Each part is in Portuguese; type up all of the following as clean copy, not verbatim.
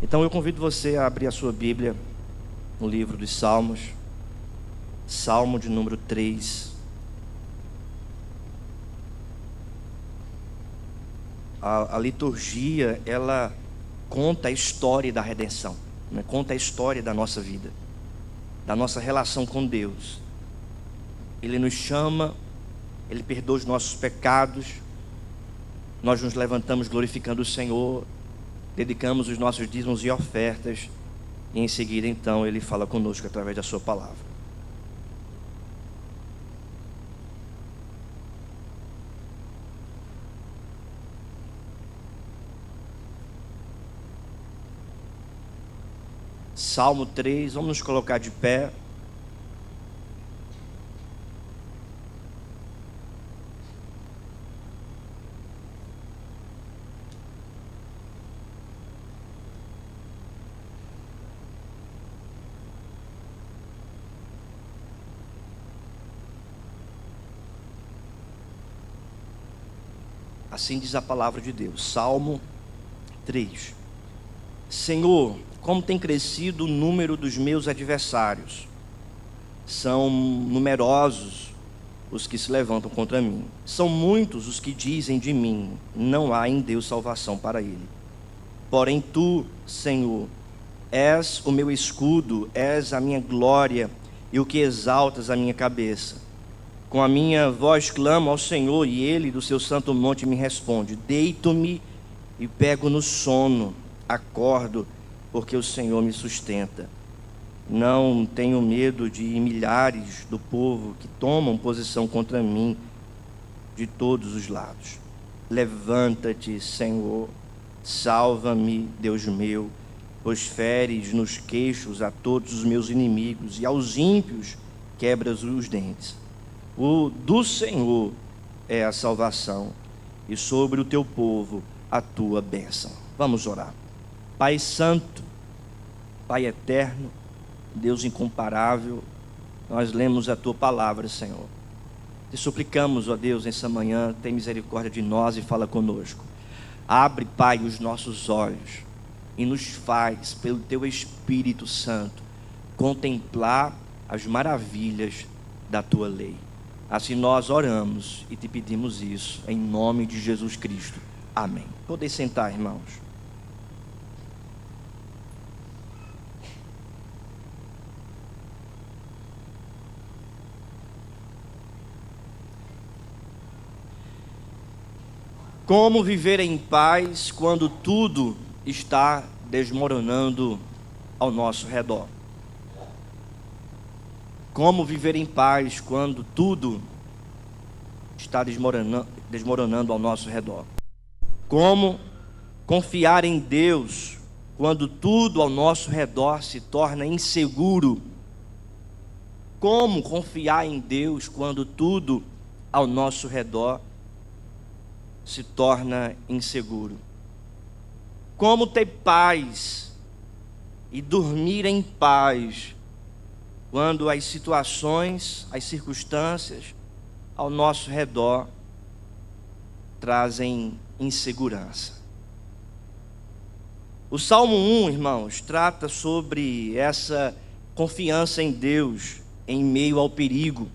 Então eu convido você a abrir a sua Bíblia no livro dos Salmos, Salmo de número 3. A liturgia, ela conta a história da redenção, né? Conta a história da nossa vida, da nossa relação com Deus. Ele nos chama, Ele perdoa os nossos pecados, nós nos levantamos glorificando o Senhor, dedicamos os nossos dízimos e ofertas, e em seguida então Ele fala conosco através da sua palavra. Salmo 3, vamos nos colocar de pé. Assim diz a palavra de Deus, Salmo 3. Senhor, como tem crescido o número dos meus adversários. São numerosos os que se levantam contra mim. São muitos os que dizem de mim, não há em Deus salvação para ele. Porém tu, Senhor, és o meu escudo, és a minha glória e o que exaltas a minha cabeça. Com a minha voz clamo ao Senhor e Ele do seu santo monte me responde. Deito-me e pego no sono, acordo, porque o Senhor me sustenta. Não tenho medo de milhares do povo que tomam posição contra mim de todos os lados. Levanta-te, Senhor, salva-me, Deus meu, pois feres nos queixos a todos os meus inimigos e aos ímpios quebras os dentes. O do Senhor é a salvação, e sobre o teu povo a tua bênção. Vamos orar. Pai Santo, Pai Eterno, Deus incomparável, nós lemos a tua palavra, Senhor. Te suplicamos, ó Deus, nessa manhã, tem misericórdia de nós e fala conosco. Abre, Pai, os nossos olhos e nos faz, pelo teu Espírito Santo, contemplar as maravilhas da tua lei. Assim nós oramos e te pedimos isso, em nome de Jesus Cristo. Amém. Podem sentar, irmãos. Como viver em paz quando tudo está desmoronando ao nosso redor? Como viver em paz quando tudo está desmoronando ao nosso redor? Como confiar em Deus quando tudo ao nosso redor se torna inseguro? Como confiar em Deus quando tudo ao nosso redor se torna inseguro? Como ter paz e dormir em paz quando as situações, as circunstâncias ao nosso redor trazem insegurança? O Salmo 1, irmãos, trata sobre essa confiança em Deus em meio ao perigo.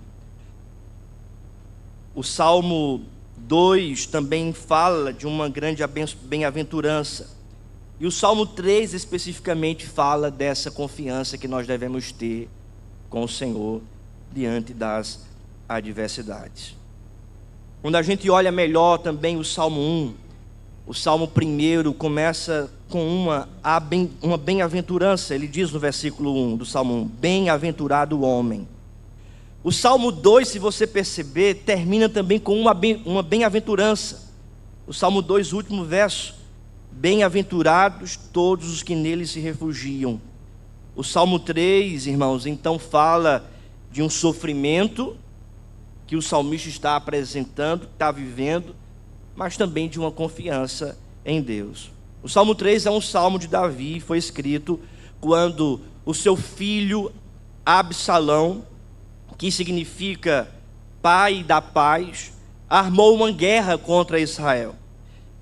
O Salmo 2 também fala de uma grande bem-aventurança. E o Salmo 3 especificamente fala dessa confiança que nós devemos ter com o Senhor diante das adversidades. Quando a gente olha melhor também o Salmo 1, o Salmo 1 começa com uma bem-aventurança. Ele diz no versículo 1 do Salmo 1, bem-aventurado o homem. O Salmo 2, se você perceber, termina também com uma bem-aventurança. O Salmo 2, último verso, bem-aventurados todos os que nele se refugiam. O Salmo 3, irmãos, então fala de um sofrimento que o salmista está apresentando, está vivendo, mas também de uma confiança em Deus. O Salmo 3 é um salmo de Davi, foi escrito quando o seu filho Absalão, que significa pai da paz, armou uma guerra contra Israel.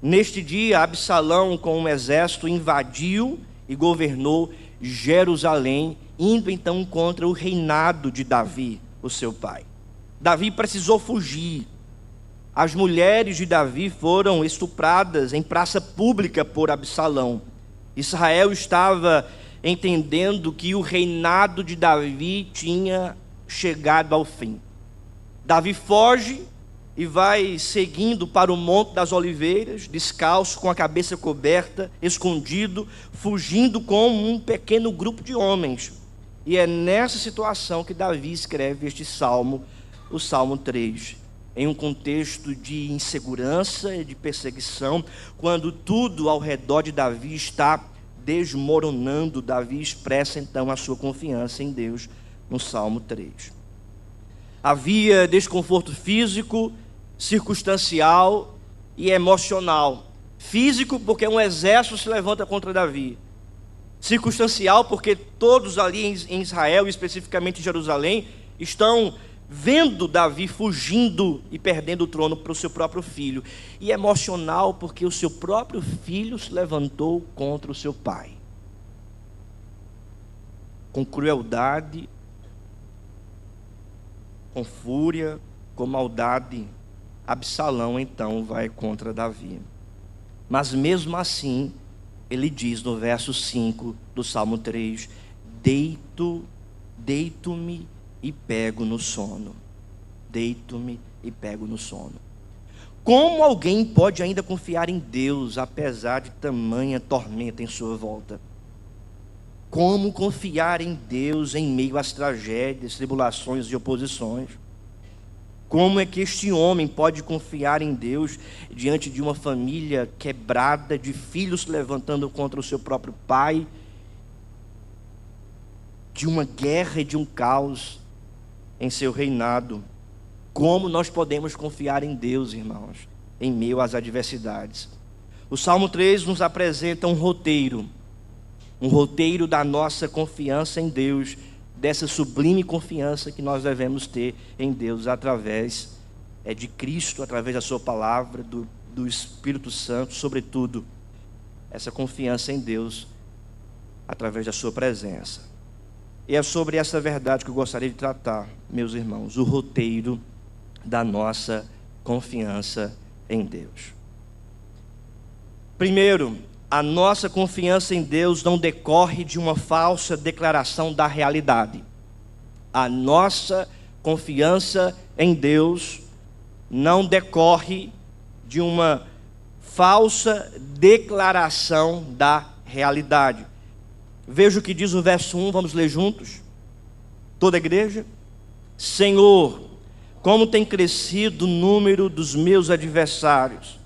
Neste dia, Absalão, com um exército, invadiu e governou Jerusalém, indo então contra o reinado de Davi, o seu pai. Davi precisou fugir. As mulheres de Davi foram estupradas em praça pública por Absalão. Israel estava entendendo que o reinado de Davi tinha chegado ao fim. Davi foge e vai seguindo para o Monte das Oliveiras, descalço, com a cabeça coberta, escondido, fugindo com um pequeno grupo de homens. E é nessa situação que Davi escreve este salmo, o Salmo 3, em um contexto de insegurança e de perseguição, quando tudo ao redor de Davi está desmoronando. Davi expressa então a sua confiança em Deus no Salmo 3. Havia desconforto físico, circunstancial e emocional. Físico, porque um exército se levanta contra Davi. Circunstancial, porque todos ali em Israel, especificamente em Jerusalém, estão vendo Davi fugindo e perdendo o trono para o seu próprio filho. E emocional, porque o seu próprio filho se levantou contra o seu pai. Com crueldade, com fúria, com maldade, Absalão então vai contra Davi. Mas mesmo assim, ele diz no verso 5 do Salmo 3: deito-me e pego no sono. Deito-me e pego no sono. Como alguém pode ainda confiar em Deus, apesar de tamanha tormenta em sua volta? Como confiar em Deus em meio às tragédias, tribulações e oposições? Como é que este homem pode confiar em Deus diante de uma família quebrada, de filhos se levantando contra o seu próprio pai, de uma guerra e de um caos em seu reinado? Como nós podemos confiar em Deus, irmãos, em meio às adversidades? O Salmo 3 nos apresenta um roteiro da nossa confiança em Deus, dessa sublime confiança que nós devemos ter em Deus através de Cristo, através da sua palavra, do Espírito Santo, sobretudo essa confiança em Deus através da sua presença. E é sobre essa verdade que eu gostaria de tratar, meus irmãos, o roteiro da nossa confiança em Deus. Primeiro, a nossa confiança em Deus não decorre de uma falsa declaração da realidade. A nossa confiança em Deus não decorre de uma falsa declaração da realidade. Veja o que diz o verso 1, vamos ler juntos. Toda a igreja. Senhor, como tem crescido o número dos meus adversários.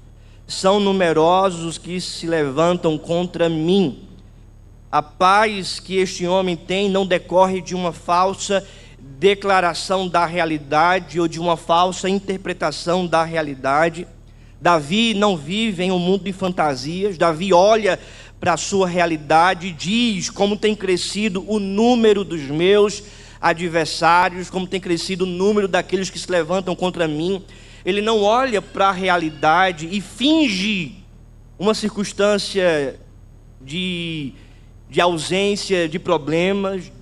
São numerosos os que se levantam contra mim. A paz que este homem tem não decorre de uma falsa declaração da realidade ou de uma falsa interpretação da realidade. Davi não vive em um mundo de fantasias. Davi olha para a sua realidade e diz: como tem crescido o número dos meus adversários, como tem crescido o número daqueles que se levantam contra mim. Ele não olha para a realidade e finge uma circunstância de ausência de problemas,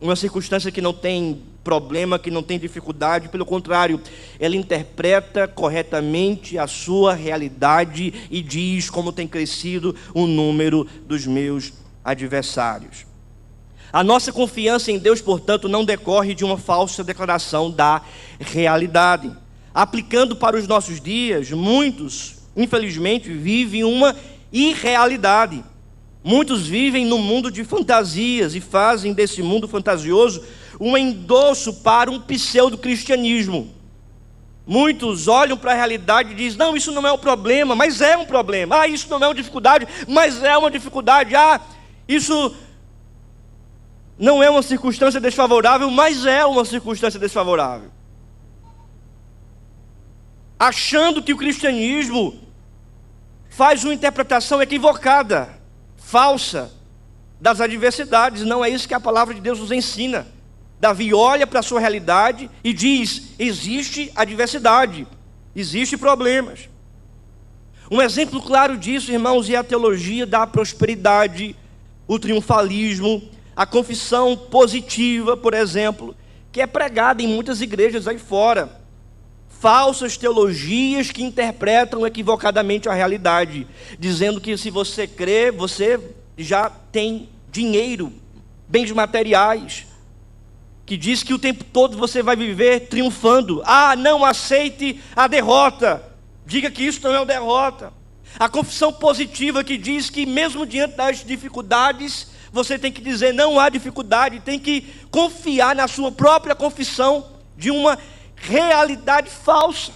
uma circunstância que não tem problema, que não tem dificuldade. Pelo contrário, ela interpreta corretamente a sua realidade e diz: como tem crescido o número dos meus adversários. A nossa confiança em Deus, portanto, não decorre de uma falsa declaração da realidade. Aplicando para os nossos dias, muitos, infelizmente, vivem uma irrealidade. Muitos vivem num mundo de fantasias e fazem desse mundo fantasioso um endosso para um pseudo-cristianismo. Muitos olham para a realidade e dizem: não, isso não é um problema, mas é um problema. Ah, isso não é uma dificuldade, mas é uma dificuldade. Ah, isso não é uma circunstância desfavorável, mas é uma circunstância desfavorável. Achando que o cristianismo faz uma interpretação equivocada, falsa, das adversidades. Não é isso que a palavra de Deus nos ensina. Davi olha para a sua realidade e diz: existe adversidade, existe problemas. Um exemplo claro disso, irmãos, é a teologia da prosperidade, o triunfalismo, a confissão positiva, por exemplo, que é pregada em muitas igrejas aí fora. Falsas teologias que interpretam equivocadamente a realidade, dizendo que se você crê, você já tem dinheiro, bens materiais, que diz que o tempo todo você vai viver triunfando. Ah, não aceite a derrota, diga que isso não é uma derrota. A confissão positiva que diz que mesmo diante das dificuldades, você tem que dizer não há dificuldade, tem que confiar na sua própria confissão de uma realidade falsa.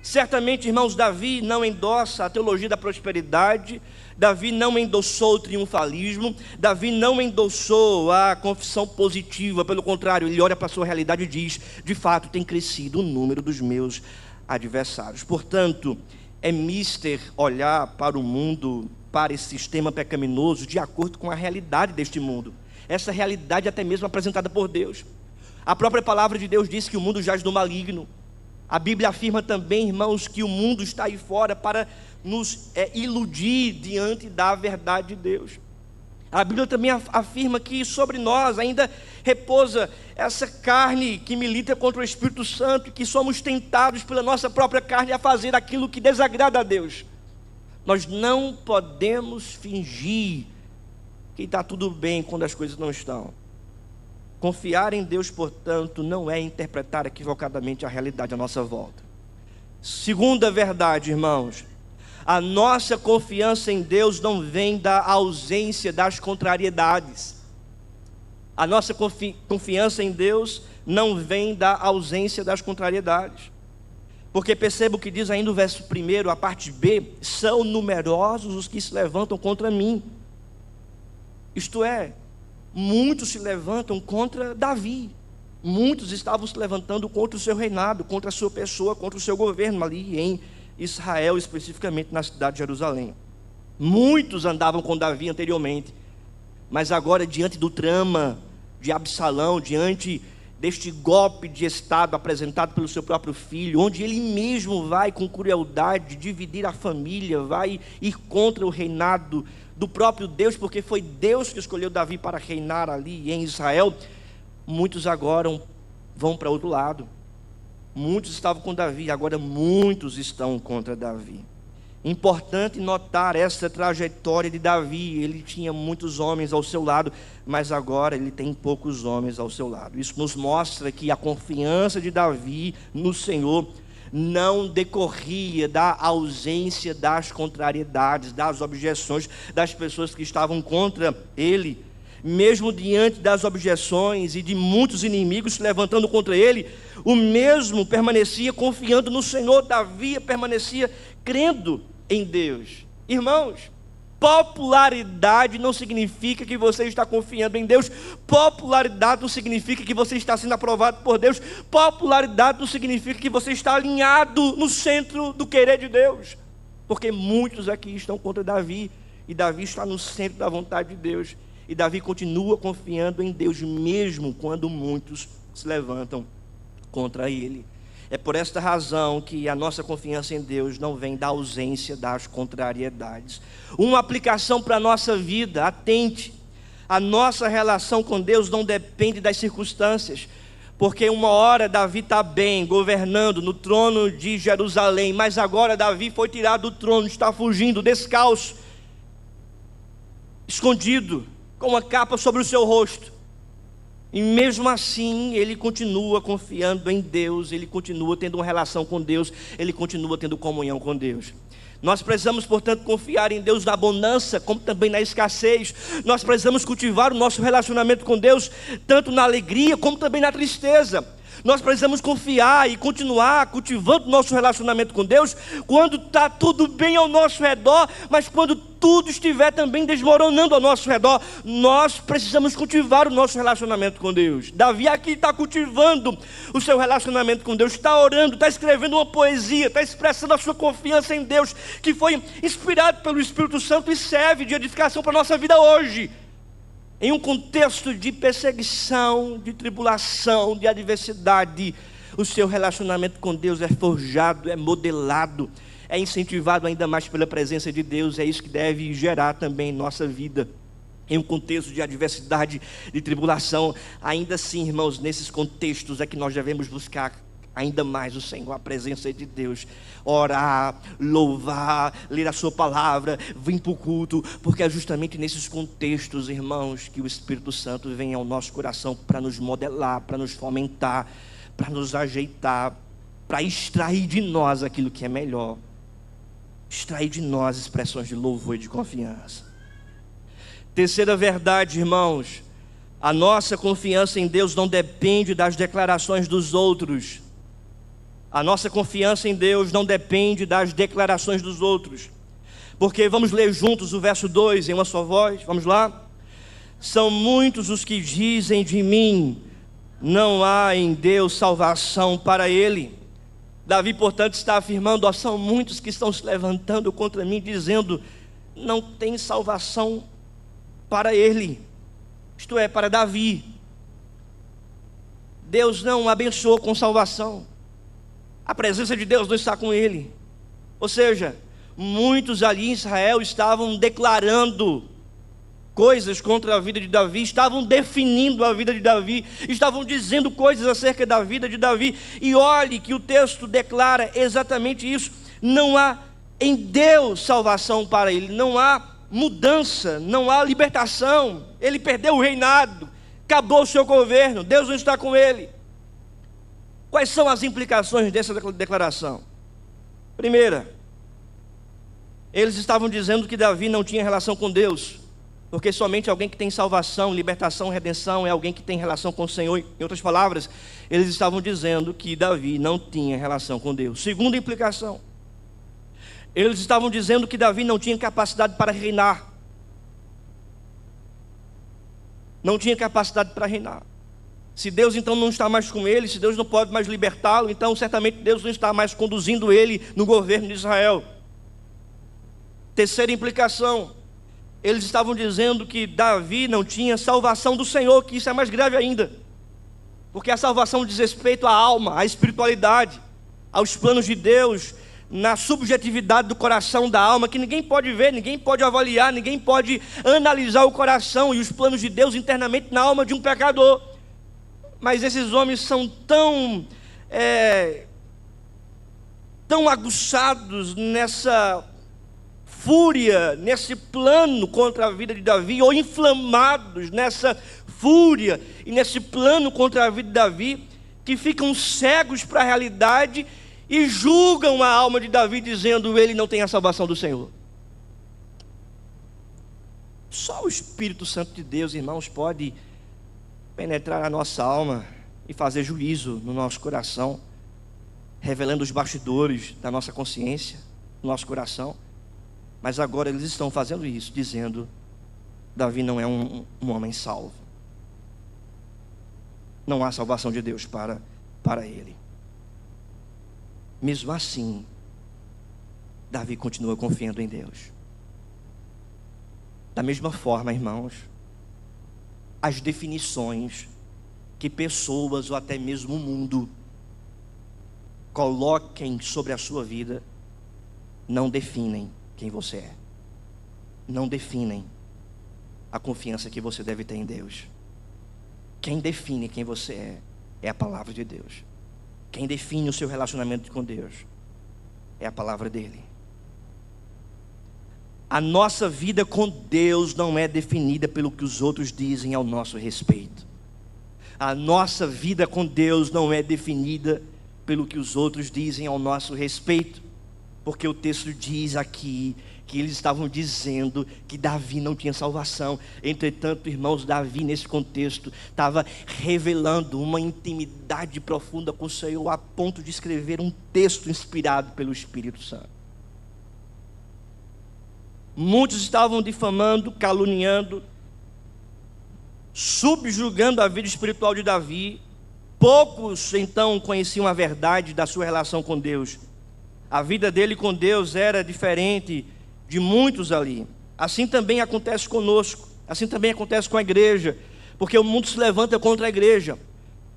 Certamente, irmãos, Davi não endossa a teologia da prosperidade, Davi não endossou o triunfalismo, Davi não endossou a confissão positiva, pelo contrário, ele olha para a sua realidade e diz: de fato tem crescido o número dos meus adversários. Portanto, é mister olhar para o mundo, para esse sistema pecaminoso, de acordo com a realidade deste mundo, essa realidade até mesmo apresentada por Deus. A própria palavra de Deus diz que o mundo jaz do maligno. A Bíblia afirma também, irmãos, que o mundo está aí fora para nos iludir diante da verdade de Deus. A Bíblia também afirma que sobre nós ainda repousa essa carne que milita contra o Espírito Santo, e que somos tentados pela nossa própria carne a fazer aquilo que desagrada a Deus. Nós não podemos fingir que está tudo bem quando as coisas não estão. Confiar em Deus, portanto, não é interpretar equivocadamente a realidade à nossa volta. Segunda verdade, irmãos, a nossa confiança em Deus não vem da ausência das contrariedades. A nossa confiança em Deus não vem da ausência das contrariedades. Porque perceba o que diz ainda o verso 1, a parte B: são numerosos os que se levantam contra mim. Isto é, muitos se levantam contra Davi. Muitos estavam se levantando contra o seu reinado, contra a sua pessoa, contra o seu governo ali em Israel, especificamente na cidade de Jerusalém. Muitos andavam com Davi anteriormente, mas agora, diante do trama de Absalão, diante deste golpe de estado apresentado pelo seu próprio filho, onde ele mesmo vai com crueldade dividir a família, vai ir contra o reinado do próprio Deus, porque foi Deus que escolheu Davi para reinar ali em Israel. Muitos agora vão para outro lado. Muitos estavam com Davi, agora muitos estão contra Davi. Importante notar essa trajetória de Davi. Ele tinha muitos homens ao seu lado, mas agora ele tem poucos homens ao seu lado. Isso nos mostra que a confiança de Davi no Senhor não decorria da ausência das contrariedades, das objeções das pessoas que estavam contra ele. Mesmo diante das objeções e de muitos inimigos se levantando contra ele, o mesmo permanecia confiando no Senhor. Davi permanecia crendo em Deus. Irmãos, popularidade não significa que você está confiando em Deus. Popularidade não significa que você está sendo aprovado por Deus. Popularidade não significa que você está alinhado no centro do querer de Deus. Porque muitos aqui estão contra Davi, e Davi está no centro da vontade de Deus. E Davi continua confiando em Deus, mesmo quando muitos se levantam contra ele. É por esta razão que a nossa confiança em Deus não vem da ausência das contrariedades. Uma aplicação para a nossa vida: atente, a nossa relação com Deus não depende das circunstâncias. Porque uma hora Davi está bem, governando no trono de Jerusalém, mas agora Davi foi tirado do trono, está fugindo, descalço, escondido, com uma capa sobre o seu rosto. E mesmo assim, ele continua confiando em Deus, ele continua tendo uma relação com Deus, ele continua tendo comunhão com Deus. Nós precisamos, portanto, confiar em Deus na abundância, como também na escassez. Nós precisamos cultivar o nosso relacionamento com Deus, tanto na alegria, como também na tristeza. Nós precisamos confiar e continuar cultivando o nosso relacionamento com Deus quando está tudo bem ao nosso redor, mas quando tudo estiver também desmoronando ao nosso redor, nós precisamos cultivar o nosso relacionamento com Deus. Davi aqui está cultivando o seu relacionamento com Deus, está orando, está escrevendo uma poesia, está expressando a sua confiança em Deus, que foi inspirado pelo Espírito Santo e serve de edificação para a nossa vida hoje. Em um contexto de perseguição, de tribulação, de adversidade, o seu relacionamento com Deus é forjado, é modelado, é incentivado ainda mais pela presença de Deus. É isso que deve gerar também em nossa vida, em um contexto de adversidade, de tribulação. Ainda assim, irmãos, nesses contextos é que nós devemos buscar ainda mais o Senhor, a presença de Deus, orar, louvar, ler a sua palavra, vir para o culto, porque é justamente nesses contextos, irmãos, que o Espírito Santo vem ao nosso coração para nos modelar, para nos fomentar, para nos ajeitar, para extrair de nós aquilo que é melhor, extrair de nós expressões de louvor e de confiança. Terceira verdade, irmãos, a nossa confiança em Deus não depende das declarações dos outros. A nossa confiança em Deus não depende das declarações dos outros. Porque vamos ler juntos o verso 2 em uma só voz, vamos lá? São muitos os que dizem de mim, não há em Deus salvação para ele. Davi, portanto, está afirmando, são muitos que estão se levantando contra mim, dizendo, não tem salvação para ele. Isto é, para Davi. Deus não o abençoou com salvação. A presença de Deus não está com ele. Ou seja, muitos ali em Israel estavam declarando coisas contra a vida de Davi, estavam definindo a vida de Davi, estavam dizendo coisas acerca da vida de Davi. E olhe que o texto declara exatamente isso. Não há em Deus salvação para ele, não há mudança, não há libertação. Ele perdeu o reinado, acabou o seu governo, Deus não está com ele. Quais são as implicações dessa declaração? Primeira, eles estavam dizendo que Davi não tinha relação com Deus, porque somente alguém que tem salvação, libertação, redenção é alguém que tem relação com o Senhor. Em outras palavras, eles estavam dizendo que Davi não tinha relação com Deus. Segunda implicação, eles estavam dizendo que Davi não tinha capacidade para reinar. Não tinha capacidade para reinar. Se Deus então não está mais com ele, se Deus não pode mais libertá-lo, então certamente Deus não está mais conduzindo ele no governo de Israel. Terceira implicação, eles estavam dizendo que Davi não tinha salvação do Senhor, que isso é mais grave ainda, porque a salvação diz respeito à alma, à espiritualidade, aos planos de Deus, na subjetividade do coração, da alma, que ninguém pode ver, ninguém pode avaliar, ninguém pode analisar o coração e os planos de Deus internamente na alma de um pecador. Mas esses homens são tão aguçados nessa fúria, nesse plano contra a vida de Davi, ou inflamados nessa fúria e nesse plano contra a vida de Davi, que ficam cegos para a realidade e julgam a alma de Davi, dizendo, ele não tem a salvação do Senhor. Só o Espírito Santo de Deus, irmãos, pode penetrar na nossa alma e fazer juízo no nosso coração, revelando os bastidores da nossa consciência, do nosso coração. Mas agora eles estão fazendo isso, dizendo, Davi não é um homem salvo. Não há salvação de Deus para ele. Mesmo assim, Davi continua confiando em Deus. Da mesma forma, irmãos, as definições que pessoas ou até mesmo o mundo coloquem sobre a sua vida não definem quem você é, não definem a confiança que você deve ter em Deus. Quem define quem você é a palavra de Deus. Quem define o seu relacionamento com Deus é a palavra dele. A nossa vida com Deus não é definida pelo que os outros dizem ao nosso respeito. A nossa vida com Deus não é definida pelo que os outros dizem ao nosso respeito. Porque o texto diz aqui que eles estavam dizendo que Davi não tinha salvação. Entretanto, irmãos, Davi nesse contexto estava revelando uma intimidade profunda com o Senhor, a ponto de escrever um texto inspirado pelo Espírito Santo. Muitos estavam difamando, caluniando, subjugando a vida espiritual de Davi. Poucos então conheciam a verdade da sua relação com Deus. A vida dele com Deus era diferente de muitos ali. Assim também acontece conosco, assim também acontece com a igreja, porque o mundo se levanta contra a igreja.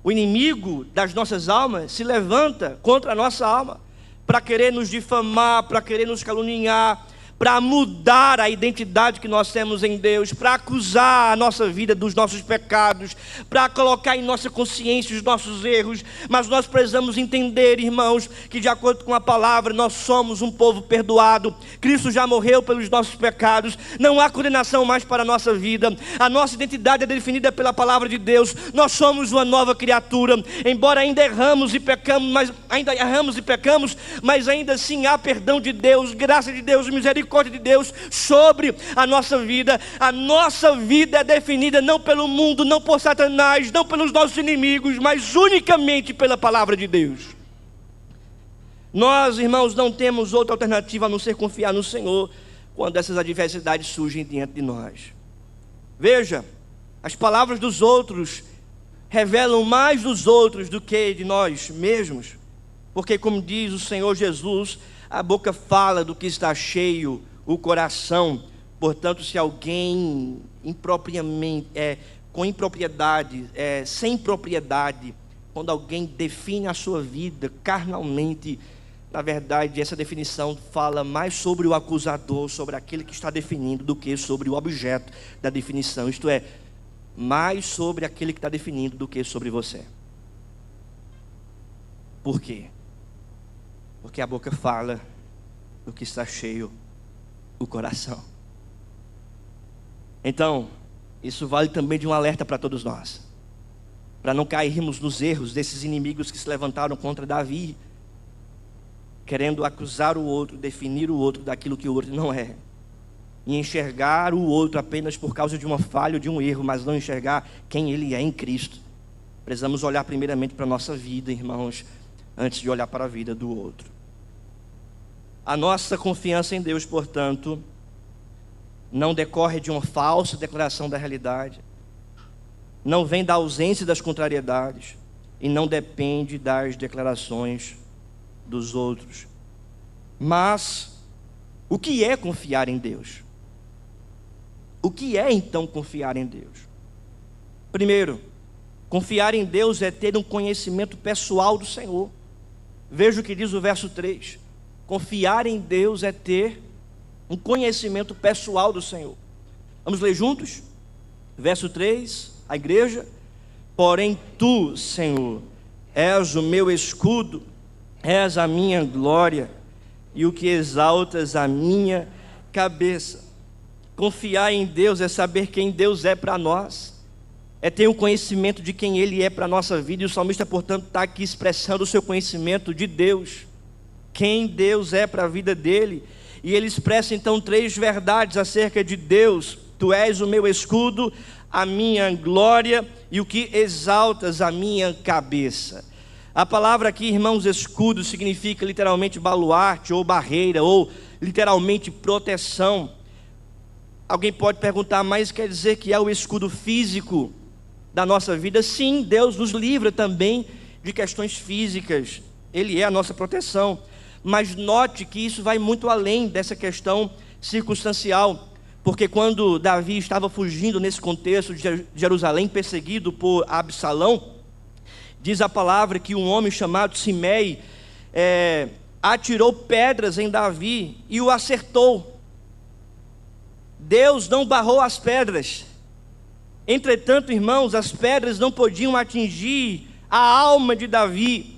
O inimigo das nossas almas se levanta contra a nossa alma, para querer nos difamar, para querer nos caluniar, para mudar a identidade que nós temos em Deus, para acusar a nossa vida dos nossos pecados, para colocar em nossa consciência os nossos erros. Mas nós precisamos entender, irmãos, que de acordo com a palavra, nós somos um povo perdoado. Cristo já morreu pelos nossos pecados, não há condenação mais para a nossa vida. A nossa identidade é definida pela palavra de Deus. Nós somos uma nova criatura, embora ainda erramos e pecamos, mas ainda assim há perdão de Deus, graça de Deus, misericórdia de Deus sobre a nossa vida. A nossa vida é definida não pelo mundo, não por Satanás, não pelos nossos inimigos, mas unicamente pela palavra de Deus. Nós, irmãos, não temos outra alternativa a não ser confiar no Senhor quando essas adversidades surgem diante de nós. Veja, as palavras dos outros revelam mais dos outros do que de nós mesmos, porque, como diz o Senhor Jesus, a boca fala do que está cheio o coração. Portanto, se alguém sem propriedade, quando alguém define a sua vida carnalmente, na verdade, essa definição fala mais sobre o acusador, sobre aquele que está definindo, do que sobre o objeto da definição. Isto é, mais sobre aquele que está definindo do que sobre você. Por quê? Porque a boca fala do que está cheio o coração. Então, isso vale também de um alerta para todos nós, para não cairmos nos erros desses inimigos que se levantaram contra Davi, querendo acusar o outro, definir o outro daquilo que o outro não é, e enxergar o outro apenas por causa de uma falha ou de um erro, mas não enxergar quem ele é em Cristo. Precisamos olhar primeiramente para a nossa vida, irmãos, antes de olhar para a vida do outro. A nossa confiança em Deus, portanto, não decorre de uma falsa declaração da realidade, não vem da ausência das contrariedades e não depende das declarações dos outros. Mas o que é confiar em Deus? O que é então confiar em Deus? Primeiro, confiar em Deus é ter um conhecimento pessoal do Senhor. Veja o que diz o verso 3. Confiar em Deus é ter um conhecimento pessoal do Senhor. Vamos ler juntos? Verso 3, a igreja. Porém tu, Senhor, és o meu escudo, és a minha glória e o que exaltas a minha cabeça. Confiar em Deus é saber quem Deus é para nós, é ter um conhecimento de quem Ele é para a nossa vida. E o salmista, portanto, está aqui expressando o seu conhecimento de Deus, quem Deus é para a vida dele. E ele expressa então 3 verdades acerca de Deus: tu és o meu escudo, a minha glória e o que exaltas a minha cabeça. A palavra aqui, irmãos, escudo, significa literalmente baluarte ou barreira, ou literalmente proteção. Alguém pode perguntar, mas quer dizer que é o escudo físico da nossa vida? Sim, Deus nos livra também de questões físicas, Ele é a nossa proteção. Mas note que isso vai muito além dessa questão circunstancial, porque quando Davi estava fugindo nesse contexto de Jerusalém, perseguido por Absalão, diz a palavra que um homem chamado Simei atirou pedras em Davi e o acertou. Deus não barrou as pedras. Entretanto, irmãos, as pedras não podiam atingir a alma de Davi.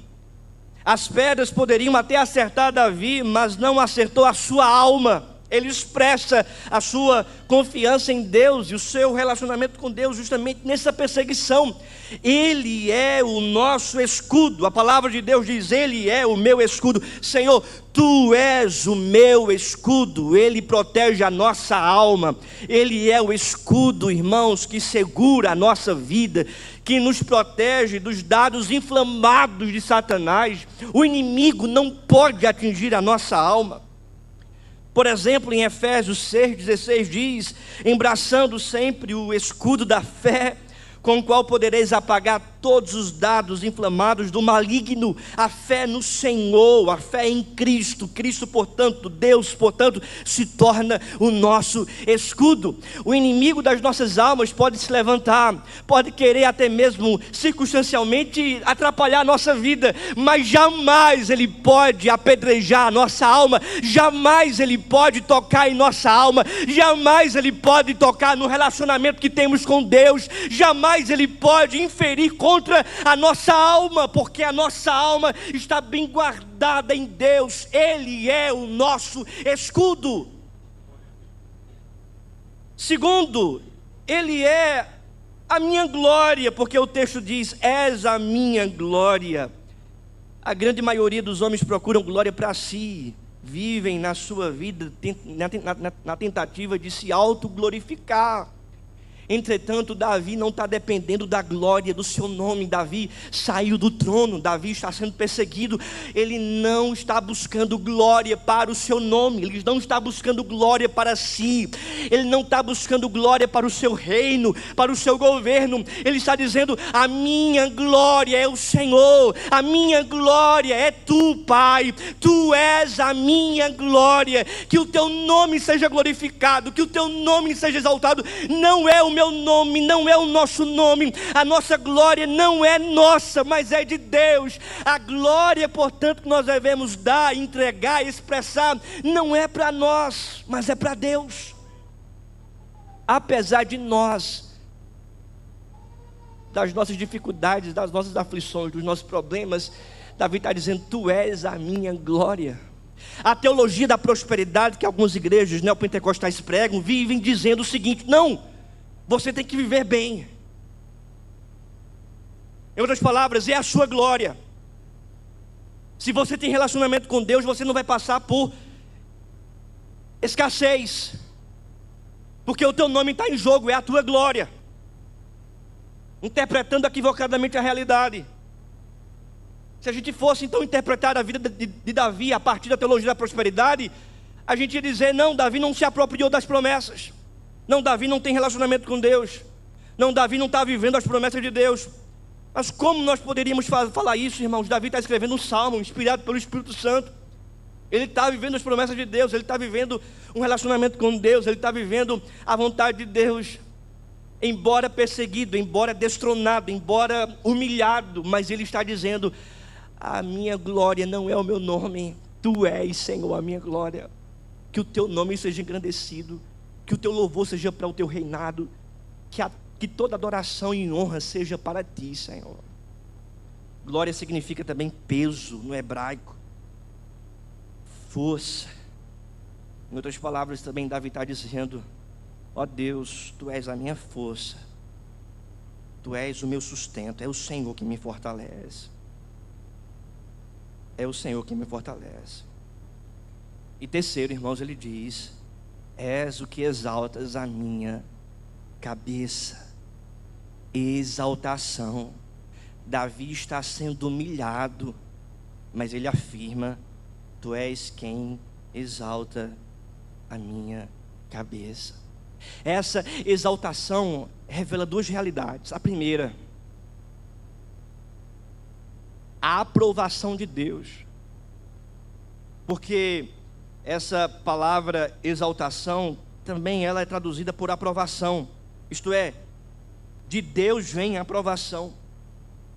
As pedras poderiam até acertar Davi, mas não acertou a sua alma. Ele expressa a sua confiança em Deus e o seu relacionamento com Deus justamente nessa perseguição. Ele é o nosso escudo. A palavra de Deus diz: Ele é o meu escudo. Senhor, Tu és o meu escudo. Ele protege a nossa alma. Ele é o escudo, irmãos, que segura a nossa vida, que nos protege dos dados inflamados de Satanás. O inimigo não pode atingir a nossa alma. Por exemplo, em Efésios 6,16 diz: embraçando sempre o escudo da fé, com o qual podereis apagar todos os dardos inflamados do maligno. A fé no Senhor, a fé em Cristo. Cristo, portanto, Deus, portanto, se torna o nosso escudo. O inimigo das nossas almas pode se levantar, pode querer até mesmo circunstancialmente atrapalhar a nossa vida, mas jamais ele pode apedrejar a nossa alma, jamais ele pode tocar em nossa alma, jamais ele pode tocar no relacionamento que temos com Deus, jamais ele pode inferir contra a nossa alma, porque a nossa alma está bem guardada em Deus. Ele é o nosso escudo. Segundo, ele é a minha glória, porque o texto diz: és a minha glória. A grande maioria dos homens procuram glória para si, vivem na sua vida na tentativa de se autoglorificar. Entretanto, Davi não está dependendo da glória do seu nome. Davi saiu do trono, Davi está sendo perseguido. Ele não está buscando glória para o seu nome, ele não está buscando glória para si, ele não está buscando glória para o seu reino, para o seu governo. Ele está dizendo: a minha glória é o Senhor, a minha glória é tu, Pai, tu és a minha glória. Que o teu nome seja glorificado, que o teu nome seja exaltado. Não é o meu nome, não é o nosso nome, a nossa glória não é nossa, mas é de Deus. A glória, portanto, que nós devemos dar, entregar, expressar, não é para nós, mas é para Deus. Apesar de nós, das nossas dificuldades, das nossas aflições, dos nossos problemas, Davi está dizendo: tu és a minha glória. A teologia da prosperidade que algumas igrejas neopentecostais pregam, vivem dizendo o seguinte: não, você tem que viver bem. Em outras palavras, é a sua glória. Se você tem relacionamento com Deus, você não vai passar por escassez, porque o teu nome está em jogo, é a tua glória. Interpretando equivocadamente a realidade. Se a gente fosse então interpretar a vida de Davi a partir da teologia da prosperidade, a gente ia dizer: não, Davi não se apropriou das promessas. Não, Davi não tem relacionamento com Deus. Não, Davi não está vivendo as promessas de Deus. Mas como nós poderíamos falar isso, irmãos? Davi está escrevendo um salmo inspirado pelo Espírito Santo. Ele está vivendo as promessas de Deus, ele está vivendo um relacionamento com Deus, ele está vivendo a vontade de Deus. Embora perseguido, embora destronado, embora humilhado, mas ele está dizendo: a minha glória não é o meu nome, tu és, Senhor, a minha glória. Que o teu nome seja engrandecido, que o teu louvor seja para o teu reinado, que toda adoração e honra seja para ti, Senhor. Glória significa também peso no hebraico, força. Em outras palavras também Davi está dizendo: ó Deus, tu és a minha força, tu és o meu sustento, é o Senhor que me fortalece. É o Senhor que me fortalece. E terceiro, irmãos, ele diz: és o que exaltas a minha cabeça. Exaltação. Davi está sendo humilhado, mas ele afirma: tu és quem exalta a minha cabeça. Essa exaltação revela duas realidades. A primeira, a aprovação de Deus. Porque essa palavra exaltação também ela é traduzida por aprovação. Isto é, de Deus vem a aprovação.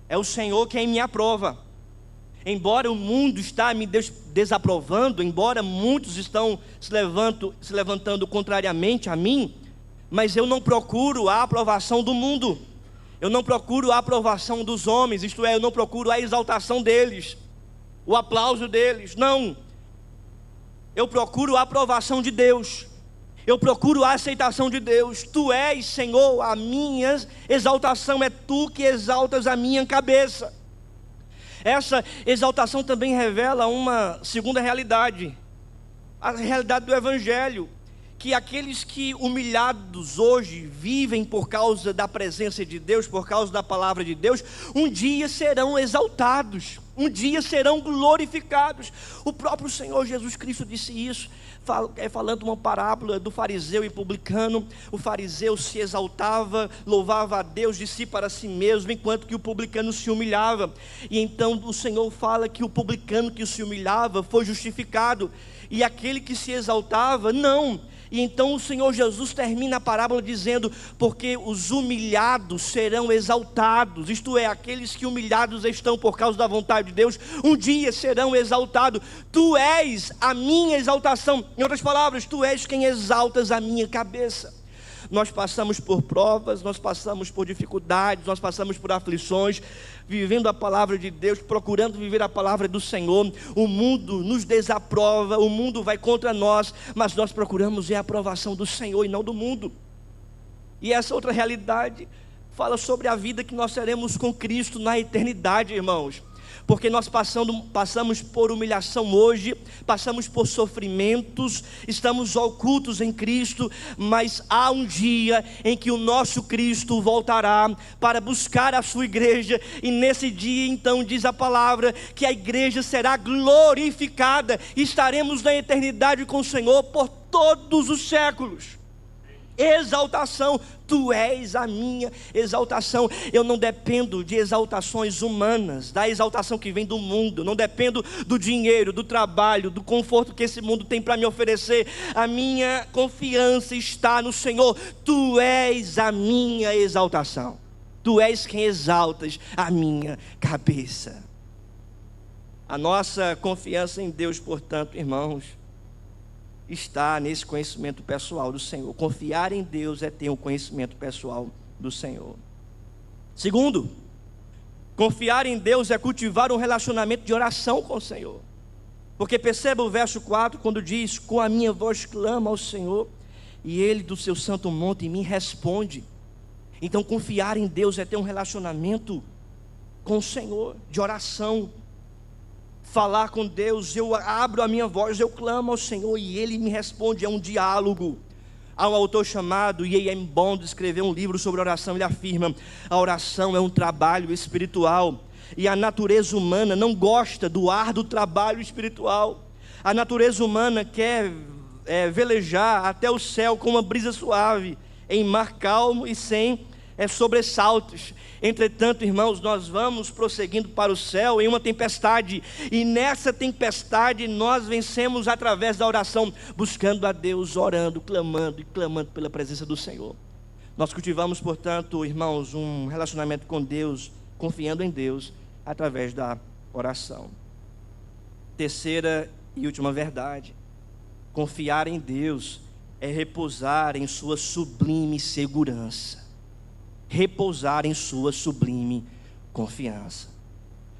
É o Senhor quem me aprova. Embora o mundo está me desaprovando, embora muitos estão se levantando contrariamente a mim, mas eu não procuro a aprovação do mundo. Eu não procuro a aprovação dos homens, isto é, eu não procuro a exaltação deles, o aplauso deles, não. Eu procuro a aprovação de Deus, eu procuro a aceitação de Deus. Tu és, Senhor, a minha exaltação, é tu que exaltas a minha cabeça. Essa exaltação também revela uma segunda realidade, a realidade do Evangelho, que aqueles que humilhados hoje vivem por causa da presença de Deus, por causa da palavra de Deus, um dia serão exaltados. um dia serão glorificados. O próprio Senhor Jesus Cristo disse isso, falando uma parábola do fariseu e publicano. O fariseu se exaltava, louvava a Deus de si para si mesmo, enquanto que o publicano se humilhava. E então o Senhor fala que o publicano que se humilhava foi justificado, e aquele que se exaltava, não. E então o Senhor Jesus termina a parábola dizendo: porque os humilhados serão exaltados, isto é, aqueles que humilhados estão por causa da vontade de Deus, um dia serão exaltados. Tu és a minha exaltação. Em outras palavras, tu és quem exaltas a minha cabeça. Nós passamos por provas, nós passamos por dificuldades, nós passamos por aflições, vivendo a palavra de Deus, procurando viver a palavra do Senhor. O mundo nos desaprova, o mundo vai contra nós, mas nós procuramos a aprovação do Senhor e não do mundo. E essa outra realidade fala sobre a vida que nós teremos com Cristo na eternidade, irmãos. Porque nós passamos por humilhação hoje, passamos por sofrimentos, estamos ocultos em Cristo, mas há um dia em que o nosso Cristo voltará para buscar a sua igreja, e nesse dia então diz a palavra que a igreja será glorificada, e estaremos na eternidade com o Senhor por todos os séculos. Exaltação, tu és a minha exaltação. Eu não dependo de exaltações humanas, da exaltação que vem do mundo, não dependo do dinheiro, do trabalho, do conforto que esse mundo tem para me oferecer. A minha confiança está no Senhor. Tu és a minha exaltação, tu és quem exaltas a minha cabeça. A nossa confiança em Deus, portanto, irmãos, está nesse conhecimento pessoal do Senhor. Confiar em Deus é ter um conhecimento pessoal do Senhor. Segundo, confiar em Deus é cultivar um relacionamento de oração com o Senhor. Porque perceba o verso 4, quando diz: com a minha voz clamo ao Senhor, e Ele do seu santo monte me responde. Então confiar em Deus é ter um relacionamento com o Senhor, de oração. Falar com Deus, eu abro a minha voz, eu clamo ao Senhor e Ele me responde. É um diálogo. Há um autor chamado E.M. Bond, escreveu um livro sobre oração. Ele afirma: a oração é um trabalho espiritual, e a natureza humana não gosta do árduo trabalho espiritual. A natureza humana quer velejar até o céu com uma brisa suave, em mar calmo e sem sobressaltos. Entretanto, irmãos, nós vamos prosseguindo para o céu em uma tempestade, e nessa tempestade nós vencemos através da oração, buscando a Deus, orando, clamando e clamando pela presença do Senhor. Nós cultivamos, portanto, irmãos, um relacionamento com Deus, confiando em Deus, através da oração. Terceira e última verdade: confiar em Deus é repousar em sua sublime segurança. Repousar em sua sublime confiança.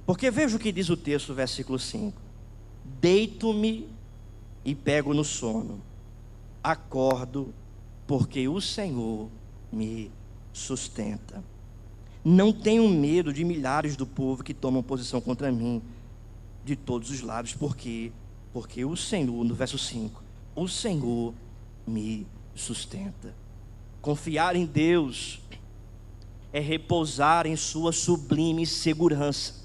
Porque veja o que diz o texto, versículo 5: deito-me e pego no sono, acordo, porque o Senhor me sustenta. Não tenho medo de milhares do povo que tomam posição contra mim de todos os lados. Porque o Senhor, no verso 5, o Senhor me sustenta. Confiar em Deus é repousar em sua sublime segurança,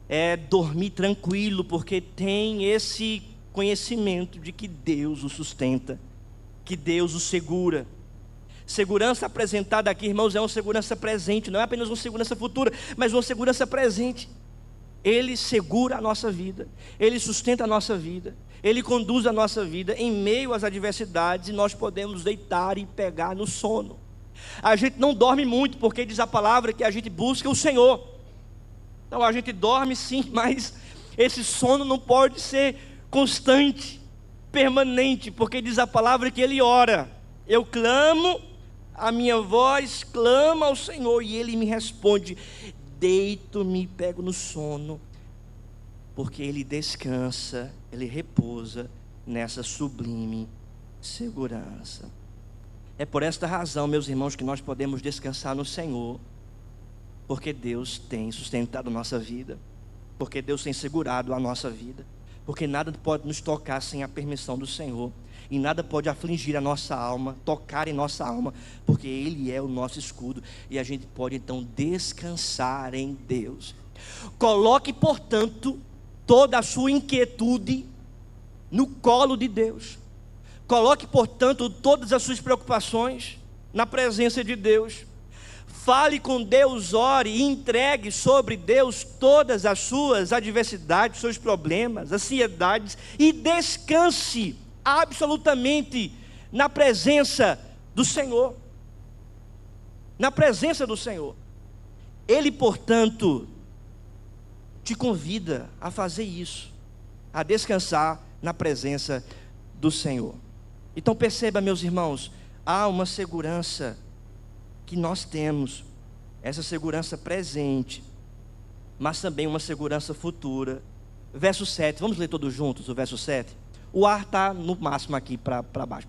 é dormir tranquilo, porque tem esse conhecimento de que Deus o sustenta, que Deus o segura. Segurança apresentada aqui, irmãos, é uma segurança presente, não é apenas uma segurança futura, mas uma segurança presente. Ele segura a nossa vida, Ele sustenta a nossa vida, Ele conduz a nossa vida em meio às adversidades, e nós podemos deitar e pegar no sono. A gente não dorme muito, porque diz a palavra que a gente busca o Senhor. Então a gente dorme sim, mas esse sono não pode ser constante, permanente, porque diz a palavra que Ele ora. Eu clamo, a minha voz clama ao Senhor e Ele me responde. Deito-me e pego no sono, porque Ele descansa, Ele repousa nessa sublime segurança. É por esta razão, meus irmãos, que nós podemos descansar no Senhor, porque Deus tem sustentado a nossa vida, porque Deus tem segurado a nossa vida, porque nada pode nos tocar sem a permissão do Senhor, e nada pode afligir a nossa alma, tocar em nossa alma, porque Ele é o nosso escudo, e a gente pode então descansar em Deus. Coloque, portanto, toda a sua inquietude no colo de Deus. Coloque, portanto, todas as suas preocupações na presença de Deus. Fale com Deus, ore e entregue sobre Deus todas as suas adversidades, seus problemas, ansiedades, e descanse absolutamente na presença do Senhor. Na presença do Senhor. Ele, portanto, te convida a fazer isso, a descansar na presença do Senhor. Então perceba, meus irmãos, há uma segurança que nós temos, essa segurança presente, mas também uma segurança futura. Verso 7, vamos ler todos juntos o verso 7? O ar está no máximo aqui para baixo,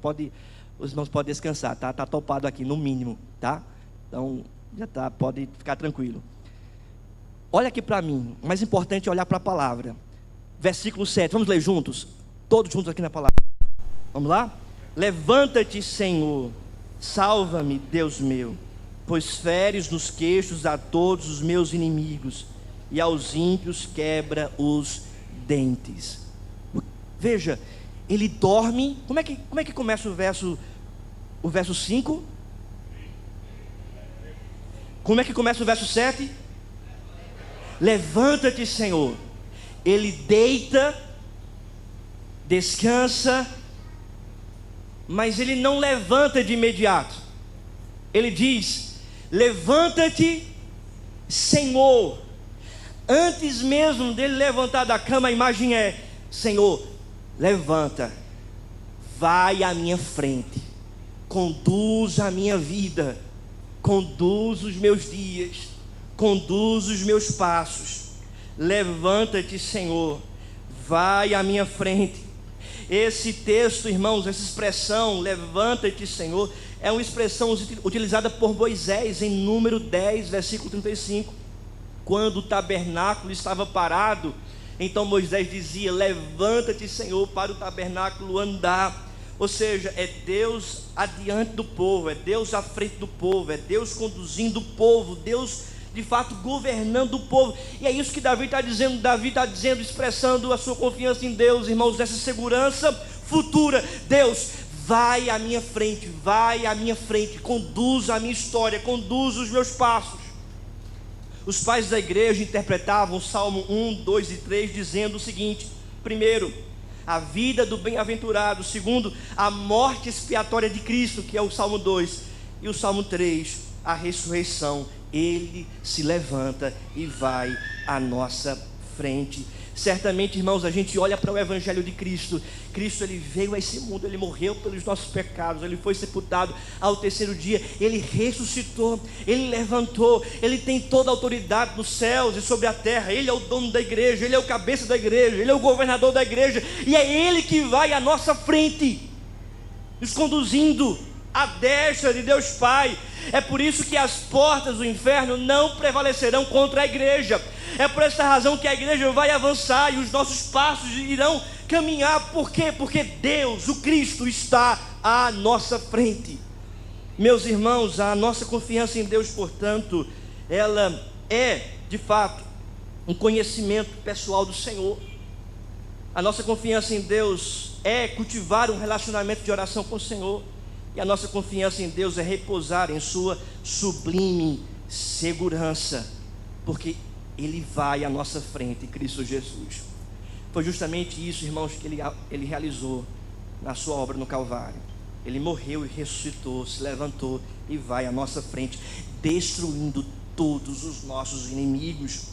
os irmãos podem descansar, tá? Está topado aqui no mínimo, tá? Então, já tá, pode ficar tranquilo. Olha aqui para mim, o mais importante é olhar para a palavra. Versículo 7, vamos ler juntos? Todos juntos aqui na palavra. Vamos lá? Levanta-te, Senhor, salva-me, Deus meu, pois feres nos queixos a todos os meus inimigos, e aos ímpios quebra os dentes. Veja, ele dorme. Como é que começa o verso 5? Como é que começa o verso 7? Levanta-te, Senhor. Ele deita, descansa, mas ele não levanta de imediato. Ele diz: levanta-te, Senhor. Antes mesmo dele levantar da cama, a imagem é: Senhor, levanta, vai à minha frente, conduz a minha vida, conduz os meus dias, conduz os meus passos. Levanta-te, Senhor, vai à minha frente. Esse texto, irmãos, essa expressão, levanta-te, Senhor, é uma expressão utilizada por Moisés em Número 10, versículo 35. Quando o tabernáculo estava parado, então Moisés dizia: levanta-te, Senhor, para o tabernáculo andar. Ou seja, é Deus adiante do povo, é Deus à frente do povo, é Deus conduzindo o povo, Deus de fato governando o povo. E é isso que Davi está dizendo, expressando a sua confiança em Deus, irmãos, dessa segurança futura. Deus, vai à minha frente, conduz a minha história, conduz os meus passos. Os pais da igreja interpretavam o Salmo 1, 2 e 3 dizendo o seguinte: primeiro, a vida do bem-aventurado; segundo, a morte expiatória de Cristo, que é o Salmo 2, e o Salmo 3, a ressurreição. Ele se levanta e vai à nossa frente. Certamente, irmãos, a gente olha para o Evangelho de Cristo. Cristo, ele veio a esse mundo, ele morreu pelos nossos pecados, ele foi sepultado, ao terceiro dia ele ressuscitou, ele levantou, ele tem toda a autoridade nos céus e sobre a terra. Ele é o dono da igreja, ele é o cabeça da igreja, ele é o governador da igreja, e é ele que vai à nossa frente, nos conduzindo à destra de Deus Pai. É por isso que as portas do inferno não prevalecerão contra a igreja. É por essa razão que a igreja vai avançar e os nossos passos irão caminhar. Por quê? Porque Deus, o Cristo, está à nossa frente. Meus irmãos, a nossa confiança em Deus, portanto, ela é, de fato, um conhecimento pessoal do Senhor. A nossa confiança em Deus é cultivar um relacionamento de oração com o Senhor. E a nossa confiança em Deus é repousar em sua sublime segurança, porque Ele vai à nossa frente, Cristo Jesus. Foi justamente isso, irmãos, que Ele realizou na sua obra no Calvário. Ele morreu e ressuscitou, se levantou e vai à nossa frente, destruindo todos os nossos inimigos.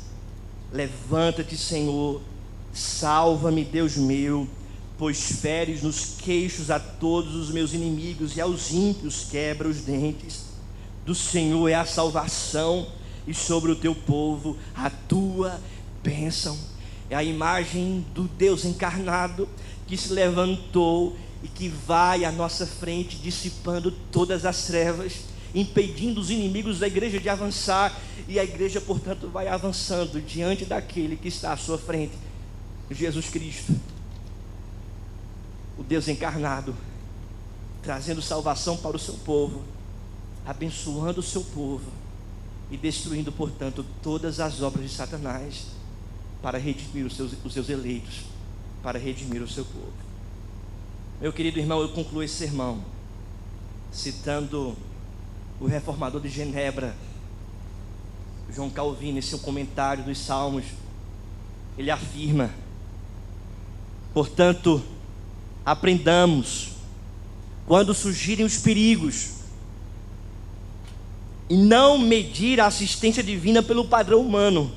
Levanta-te, Senhor, salva-me, Deus meu, pois feres nos queixos a todos os meus inimigos, e aos ímpios quebra os dentes. Do Senhor é a salvação, e sobre o teu povo a tua bênção. É a imagem do Deus encarnado, que se levantou e que vai à nossa frente, dissipando todas as trevas, impedindo os inimigos da igreja de avançar. E a igreja, portanto, vai avançando diante daquele que está à sua frente, Jesus Cristo, o Deus encarnado, trazendo salvação para o seu povo, abençoando o seu povo, e destruindo, portanto, todas as obras de Satanás, para redimir os seus eleitos, para redimir o seu povo. Meu querido irmão, eu concluo esse sermão citando o reformador de Genebra, João Calvino, em seu comentário dos Salmos. Ele afirma: portanto, aprendamos, quando surgirem os perigos, e não medir a assistência divina pelo padrão humano,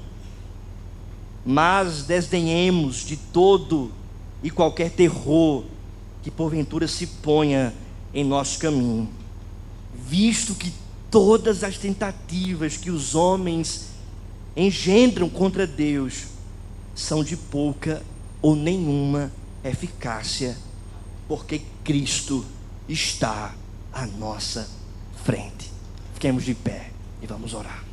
mas desdenhemos de todo e qualquer terror que porventura se ponha em nosso caminho, visto que todas as tentativas que os homens engendram contra Deus são de pouca ou nenhuma eficácia, porque Cristo está à nossa frente. Fiquemos de pé e vamos orar.